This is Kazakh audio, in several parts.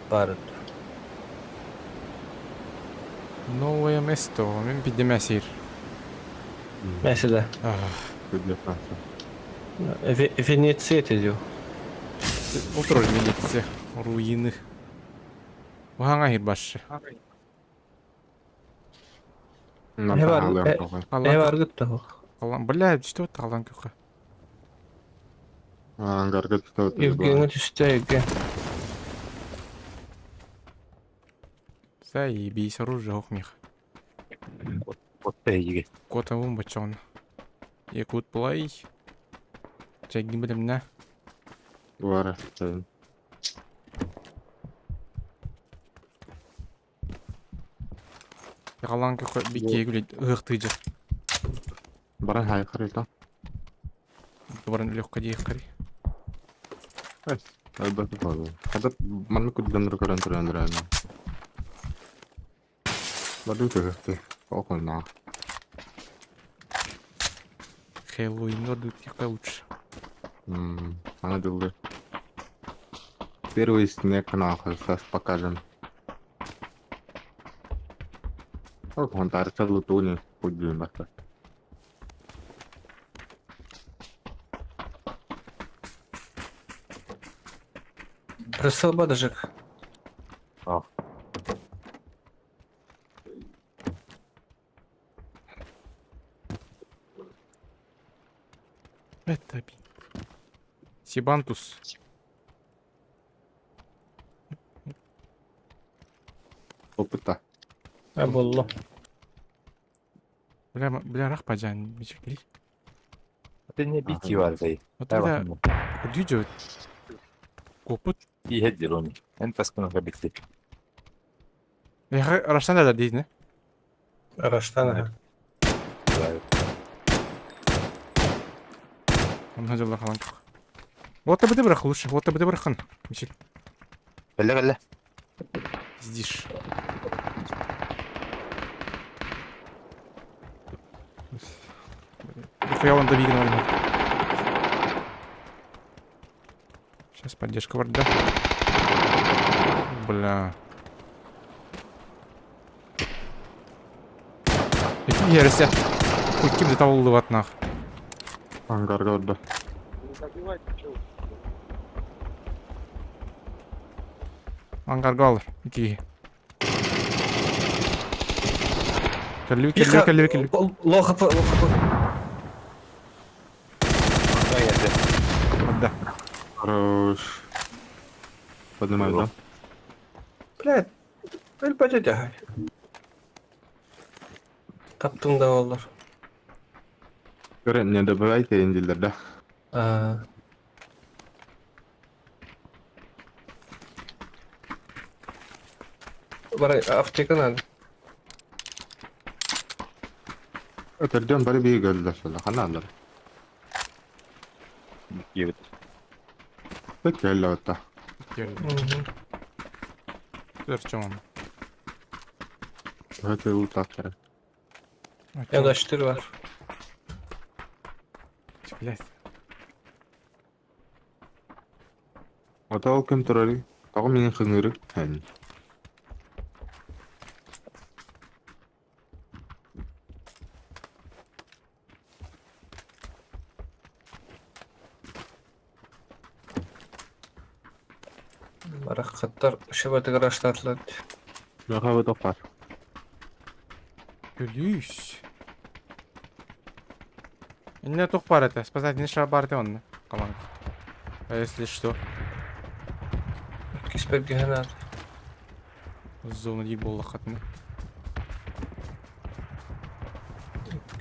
Барыт. Новое место. Мен пидеме сир. Mesela Где Франция? Венеция diyor. Отур Венеция. Руины. Вахаңа хир башы. Нан Ne var? тахалыам тоҕой. Ne Қалан var көх. gıttı o. Қалан. Бля, что это қалан көхі? Ангарга түтөтү Evgen'e düştü Evgen. Заебись, оружие охмих. Отпейги. Кота вон бачон. Якут плей. Чайги білім на. Вара. Қалан көхі бекей күлейді. Ұғықтыйды. Бара хайкырый та. Дубарын легко дейік қари. Албаты болду. Хадап манны күддөндөр көрөн турандыр аны. Баду төгөктү. Окуна. Хэллоуин орды тихо лучше. Ана дылды. Первый снег нахуй, сейчас покажем. Ок, он тарса лутуни, пудюн баста. Присылбадыжык. Это бин. Сибантус. Опыта. Ha buldu. Бля, рах паджан. Бичекли. Это не бити var zey. Вот бля, дюджо. Копут. İyi hedir onu. En faskını da bitti. Я раштан да дейді, не? Araçtan. Мына жылда қалан көх. Вот ты бұрақ лучше. Вот ты бұрақын. Мишек. Gelle gelle. Пиздишь. Нихуя он добегнул. Сейчас поддержка варда. Бля. Ерся. Хоть кем-то того улыват нах. Ангарга орда. Ангаргал. Ики. Келлю. Лохапы. Geldi. Да. Хорош. Поднимай, да? Блядь. Öl bacı da. Taptım da olur. Көрен, не добивайте индилер, да? Бара аптека надо. Өтөрдөн бары бии көлдөр сола, каналар. Evet. Пек келла ота. Зачем? Өтө ултак керек. Yadaştır var. Блять. Ота ол кем турары? Тагы менин кыңыры. Хэн. Bара katlar şöbete araçlarlar. Жака өтөп бар. Плюс. Не тух пар это. Спасать не шабарты он. Қалан. А если что? Kisberge hemen. Зона ебола хатны.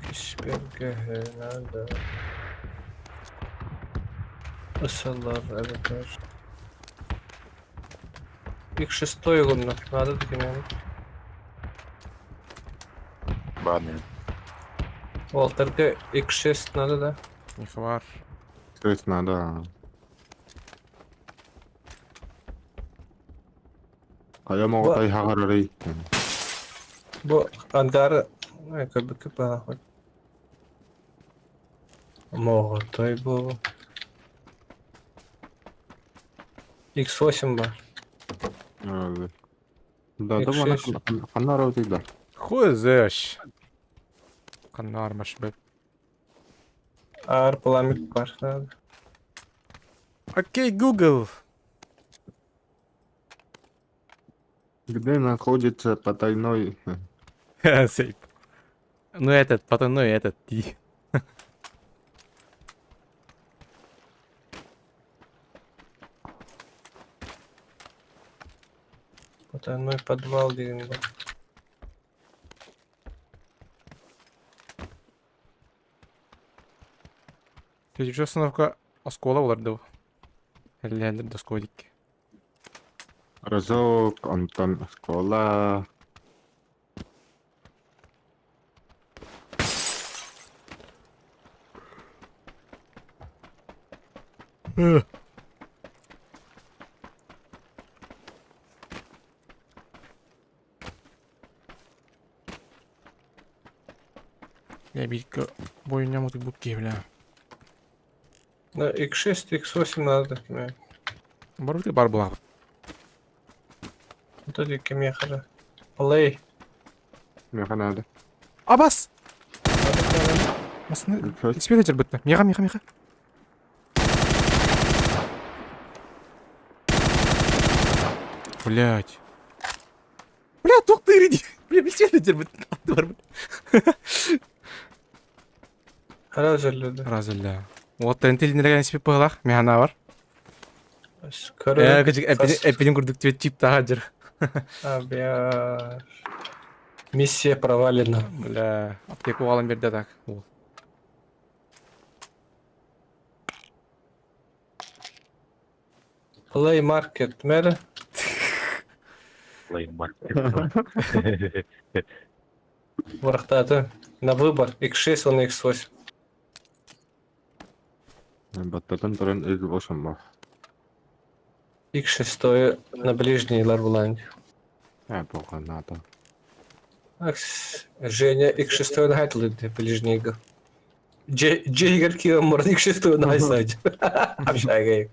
Kisberge hemen. Isırlar evet. İlk шестой гонна. Надо таким yani. Badne. Волтерге X6 надо, да? Не хвар. То есть надо... А я могу тай хагарары. Bu Angar'ı köpük bana koy. Moğoltay bu. X8 var. Да, да, mana Экшеш. qanday ravishda? Хуй знаешь. Канармаш бе. Ар пламик бар. Надо. Окей, Google. Где находится потайной... Сейп. Ну этот, потайной этот, ти. Потайной подвал деген бар. Следующая остановка Оскола оларды. Әлләлер доскодик. Разок, Антон, школа... Я битка бойня мутик бутки, бля. Да, X6, X8 надо кеме. Барбыты бар була. Вот эти кеме хара. Плей. Не қанады? Абас! Басны... Чөт. Экспедитер бітті. Меға. Блять. Блять, тоқтыр иди. Бля, экспедитер бітті. Атты бар бітті. Хара жерлерде. Разылля. Вот интеллинерген испеп бағылақ. Механа бар. Кычык эпиден күрдік тебе чип таға жүр. Абя. Миссия провалена. Бля, аптеку алым берді так. Ол. Play Market мэри. Play market. Варахтаты. На выбор. X6 или X8. Баттардан тұрын өз бошым бар. X6 на ближней Ларвуланде. Болған надо. Женя X6 на хайтлыды ближнейга. Джейгер кием морд X6 на хайсайд. Абшайгай.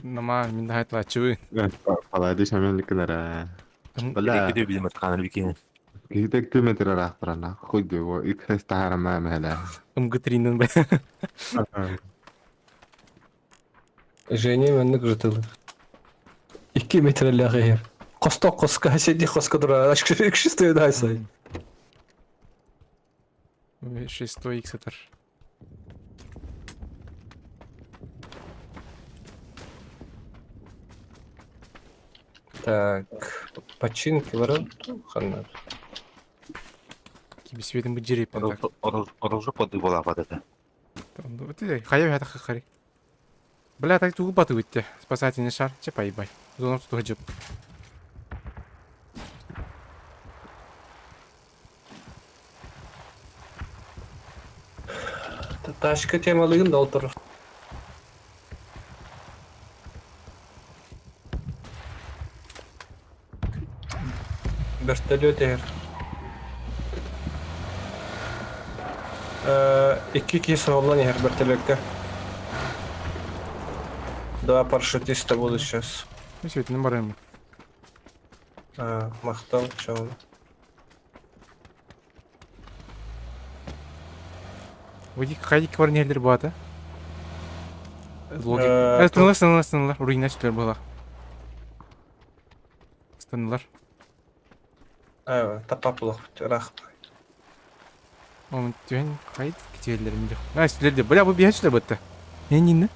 Нама, мен да айтыла чуы. Қалайды шаменлікінері. Бля, Где видим отқаныр бекені. кейді километр арақ тұрана. Құйды, о, иксес тағарама мәлі. Үмгітринен бай. Женя менник жытылы. 2 метрлі ғайыр. Қосто қосқа седи қосқа тұра. X6 на хайсайд. 600 х атар. Так. Починки вара. Ханна. Киби сведен бұл жереп пен так. Оружу поды бола бадады. Хая бәді қақари. Бля, так туғы баты өтті. Спасательный шар. Че поебай. Зону тұтығы жеп. Ташка темалығын да отыр. Вертолет егер. 2 киесі олан егер вертолетке. 2 парашютиста будут сейчас. Не светінен барайым. Мақтал, чауын. Өйдік қайдекі бар нелер болады? Логик. Станылар. Руина сүлер болақ. Станылар. Тапа бұлық. Рақып. Оның түйен қайд кетелерім жоқ. Сүлерде. Бля, бұл бейен сүлер бұтты. Мен дейін?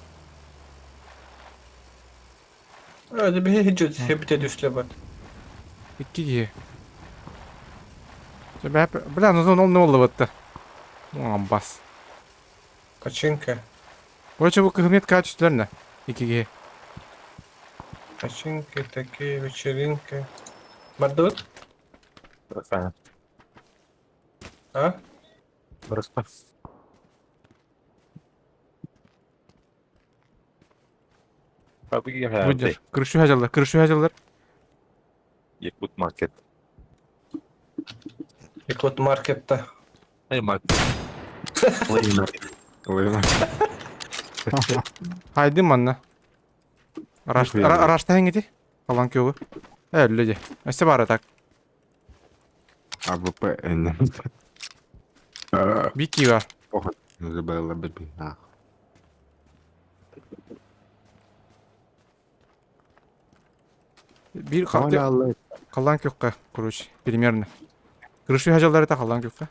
Öyle bir hicret hepte düşle bak. Иккиге. Бля, ну не олды бұтты. Бас. Починка. Короче, бұл қызмет качестволарына. Иккиге. Починки такие, вечеринки. Мардут? Просто. А? Просто. Abi Выдер. Кырышу хажалдар. Якут маркет. Якут маркетта. Play market. Play market. Ойма. Хайди манна. Нихуя. Рашта хенгети? Kalan köyü. Öyle de. İşte var atak. АВП энем. Bir ki var. Похуй. Забыла беби. Bir Оля kalktı. Allah. Kalan kökka kuruş. Примерно. Kırışlı hacaları da kalan kökka.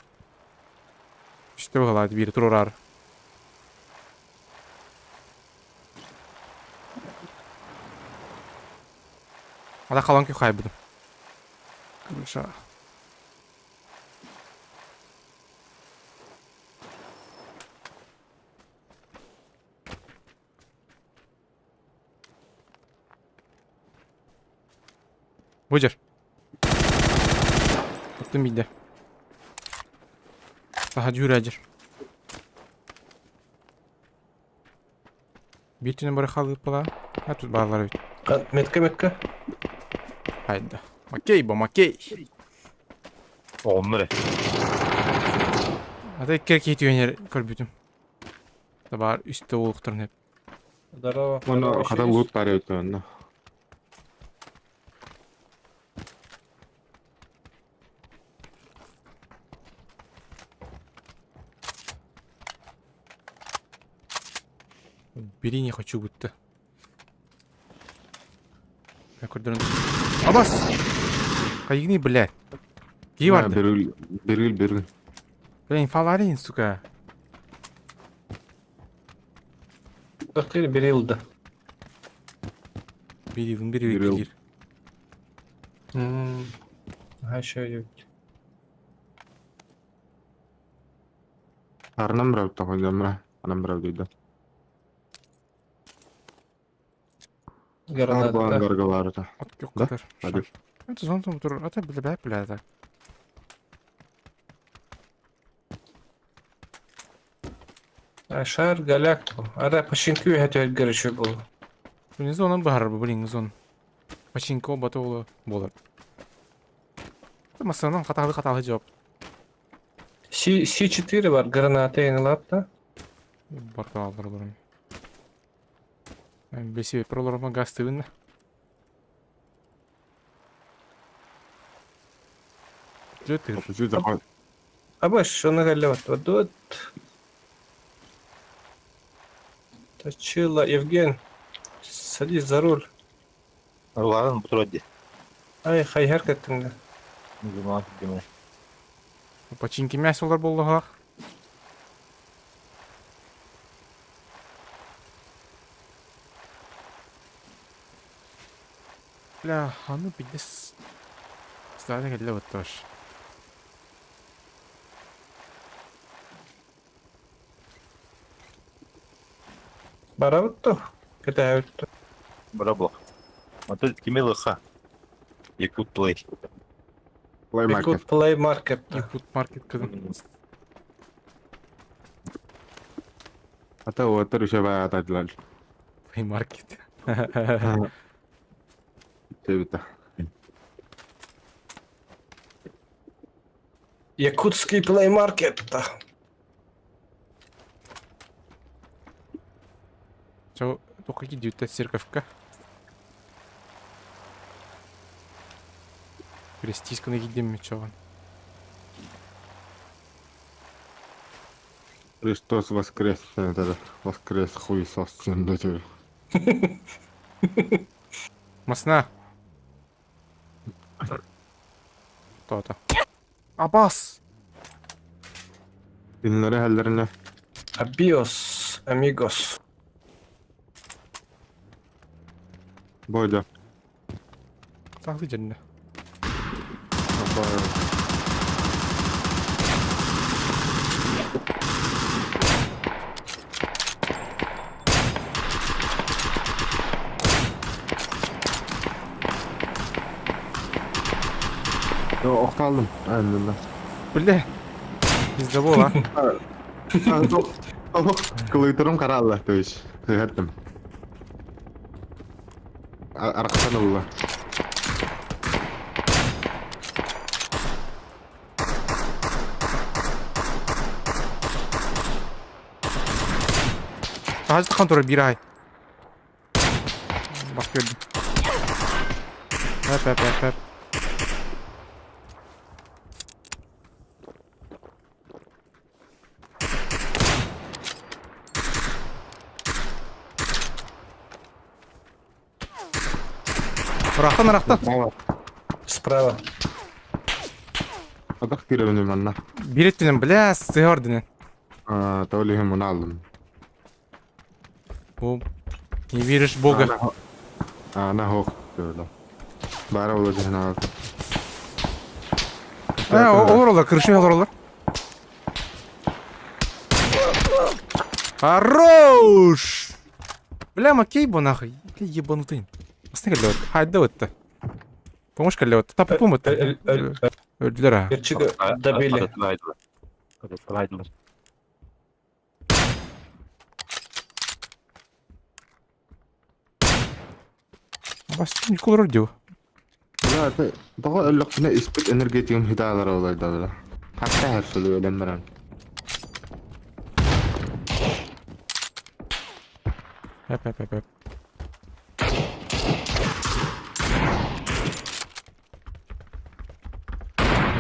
İşte bu kadar. Biri turar. Ada kalan kök kaybıdım. Kırışa. Bıcır. Attım bir de. Daha cürəcir. Bir tane böyle kalıp bula. Ha tut bağları bit. Metka. Haydi. Makey bu makey. Omre. Hadi iki kere yetiyor yer körbütüm. Tabar üstte olukturun hep. Здорово. Оны ката лут бар өтөн. Бери, не хочу будто. Я кордон. Абас! Кайгни, блядь. Ки vardı? Берил. Блин, фаларин, сука. Bakıyor bir yılda. Bir yıl. Bir yıl. Her şey yok. Арнам брав тохой замра. Анам брав дейді. Арбан Granada. гаргалары да. At yok Да? kadar. Hadi. Это зон там тур. Ата бля так. Шар галакту. Ара пашинки хәтер görüşü bu. Bu zonun bahar bu блин зон. Пачинко батолу болар. Masanın hatalı cevap. C4 var. Granata yenilap da. Barka alır olurum. Ben besi prolarıma gaz tığınla. Götür. Чуть заход. Абаш, onu галеват. Вот. Точила, Евген. Садись за руль. Руларын бутроди. Ай, хай hareket. Зима gibi. Пачинки мясолар болду ха. Бля, ханы бидес. Стали geldi вот тоже. Баравутто. Кетавутто. Брабло. Мотель кимелыха. Якут плей. Play market. Good play market. Input market kızım. Ата өтөр ишэ бай атадлал. Play market. Тебита. Якутский play market. Чего только идет церковка. Крестийская гидем мечован. Христос воскрес. Это воскрес хуесос сендете. Масна. Кто-то. Абас! Dinleri hallerine. Абиос, амигос. Бойда. Сахlı cennet. Yo, oktaldım. Aynen. Bile. Bizde bu lan. Kılıйтырым каралла, то есть. Хәттем. Аркадан улла. Hacı kontra bir ay. Bak gördüm. Hep. Рахтан. Справа. Атак киремни манна. Биретинен, бля, сыгардинен. Тавлихим муналым. О, не веришь в Бога. Ана хох. Бара улажына. Олар, крыши олар. Хорош! Бля, макей бо нахуй. Бля, ебанутый. Басны кәлі өтті. Хайда өтті. Помощь кәлі өтті. Тапы пом өтті. Өлділер а. Перчига добили. Райдылар. Басты не кулар өдеу. لا تقول اللقطة إثبات إنرجيتيهم هداية ولا يدولا حتى هرسلوا إلى المران Hep.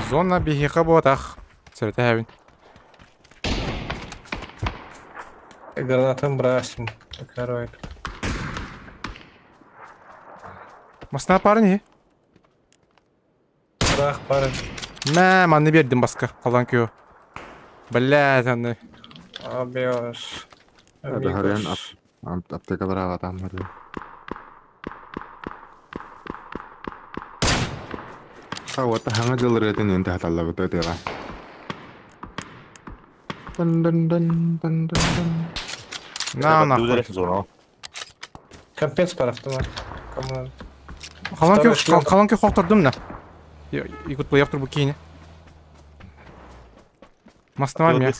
Зона беги работах. Сертевин. Гранатом бросим. Короче. Масна парни. Бірақ бары. Мә, манны бердім басқа. Қалан кеу. Блядь, анны. Абиос. هذا هريان أبتك برا وطعم هريان هو تهانج الريتين انتهت الله بتوتيرا دن На, нахуй. Дудерес зона. Компенс бар автомат. Кому? Қалан кеу хоқтырдым на. Игут бұл яқтыр бұл кейіне. Масна вам я.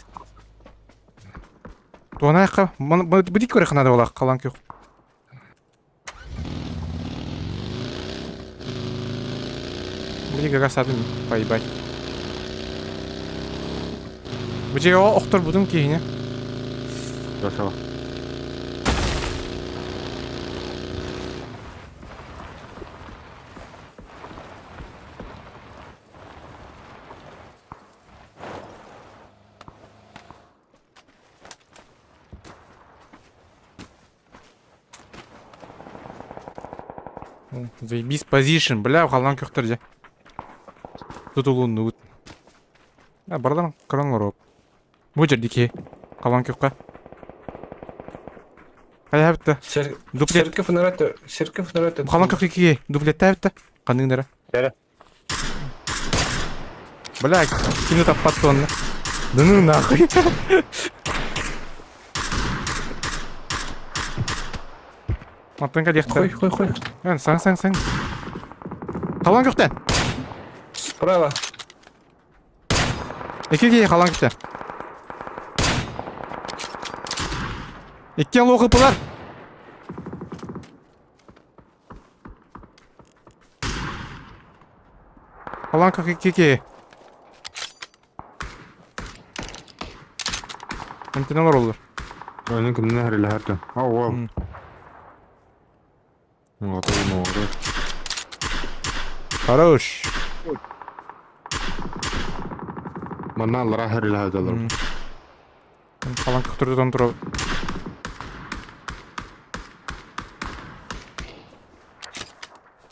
Туана яққа. Бұдик көрі қанады олақ қалан кеу. Бұдик аға садым. Бай. Бұдик аға оқтыр бұдың кейіне. Жошава Заебись позишн, бля, қалан кеу тұрды. Тут ұлуынды өт. Бардан қыран ұрып. Бұл жерді ке. Қалан кеуққа. Қая бітті. Дуплет. Серкев народ. Қалан кеуққа ке. Дуплетті бітті. Қандыңдары. Сәрі. Бля, кино таппатты онны. Дыны нахуй. Маттанға дектір. Хой. Саң. Қалан кеуқтен. Справа. Екі қалан кеуқтен. Еккен лоқы пылар. Қалан кеуққа. Мүмкін олар олар. أنا كم نهر اللي هرته واو نغطي Хорош. منا الله راح اللي هذا ضرب Қалан кеуқтырдан тұрау.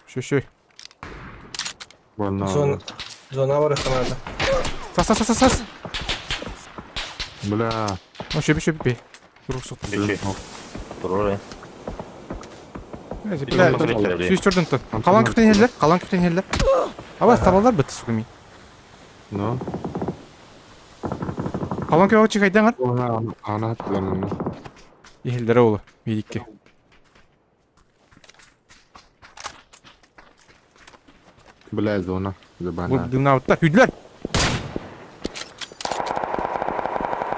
Шөй. والله Зона бар қанады. Сас. بلا Шөпі. Дұрыс ұтты. Пеке. Тұроры. Сүйістірдің тұн. Қалан кеуқтен елдер. Абай, табалдар бітті сұғымен. نو Қалан кеуққа чекайдан ғар? أنا هتلم Елдері олы, медикке. بلا زونة Бұл زبانة дыңна ауытта. Үйділер!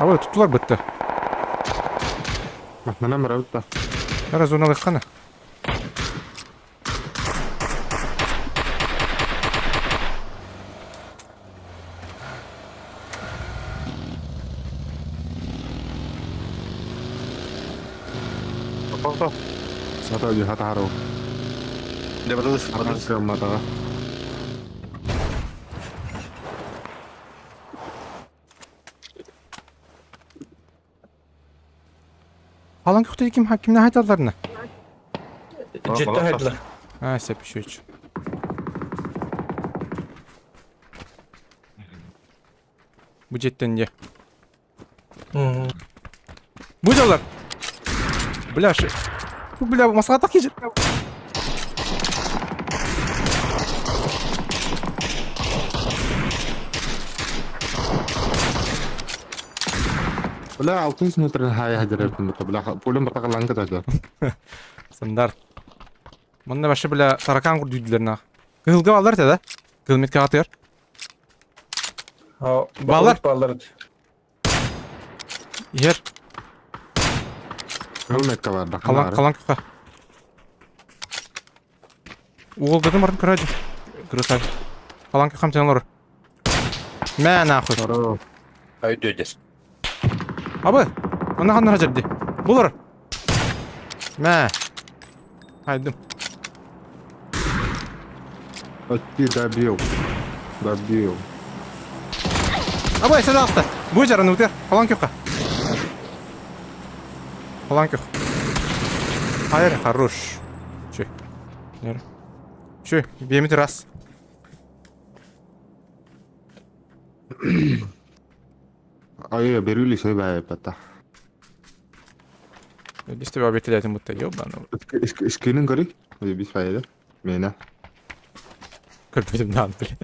Абай, тұттылар бітті. احنا نمر اوتا Әрі зона лыққаны. Попа. هتا جي هتا هارو Дебрус, Кымматага. Халан көктөй кимне айталарына? Жетті хайдылар. А, сеп еще үч. Бу жеттен де. Будалар. Бля, бля, масқа так ежет. Бля 600 метр хай хадырып бля пулем батагалан ката. Стандарт. Монда башы бля таракан курдуйдуларына. Кылга алар да. Кылметке атыр. Балар. Балар. Ер. Кылметке бар да. Калан кыка. Угол дедим барын кырады. Кырысай. Калан кыкам теңлор. Мә нахуй. Ай дөдес. Абы. Мына ханнара жерди. Булар. Мә. Хайдым. Почти добил. Добил. Абай, пожалуйста. Будь жаран утер. Калан кыка. Калан кык. Хайр, хорош. Чё? Нер. Чё? Бемит раз. Ай, берүли şey бай пата. Без тебя обетелятин будто ёбану. Скинин гори. Ой, без файда. Мена. Көрпөдүм нан, блин.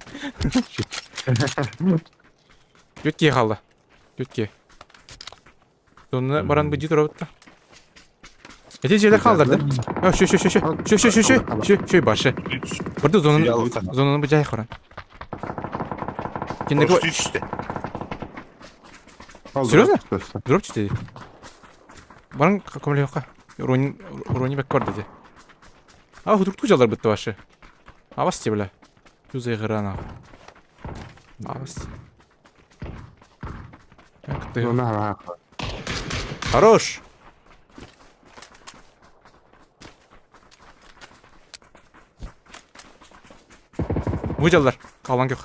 Жүтке қалды. Жүтке. Сонына баран бұ жит ұрабытта. Әте жерде қалдырды. Шөй башы. Бұрды зонаны бұ жай құран. Кендегі... Серьезно? Дроп түсті дейді. Баран көмілі өққа. Урони бәк бар дейді. А, худрукту жалдар бұтты башы. Авас те, бля. Юзай ғырана. Авас. Хорош! Выделдар. Қалан көк.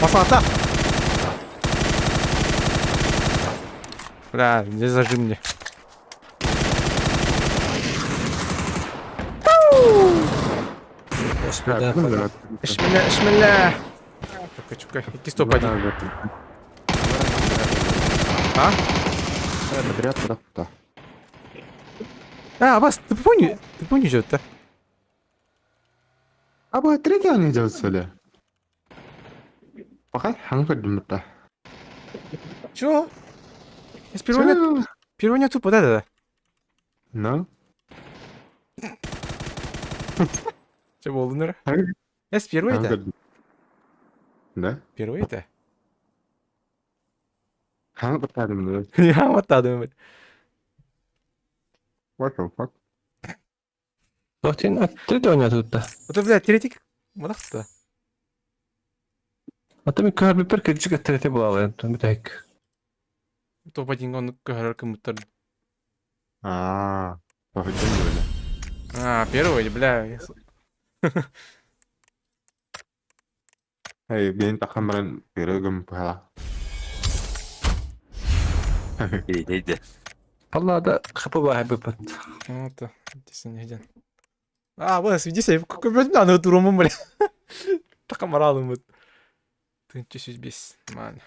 Масата! Бля, не зажим мне. Ишмилля. Чукай. Иди стоп один. А? Подряд да. А, Бас, ты помнишь это? А bu треки они делают соли. Пока ханка думата. Чё? Я сперва не тупо, да. Ну? Чё было, нера? Я сперва это. Да? Впервые это? Ханка потадым. Я вот так думаю. What the fuck? Tohtiin atteli oynadı tutta. Вот, блядь, теоретик. Вот так. Атамик harbi bir kecik attelete bulalım. Mitä hik. Топ-1 он каждый кому-то. Похоже böyle. А, первый, бля. Hey, benim takımların görüyorum bu hala. Neydi? Vallahi da kapı var hep pat. Вот, здесь не один. А, вот, сведи себя. Какой надо туром, бля. Так аморалом вот. Ты чуть-чуть без, man.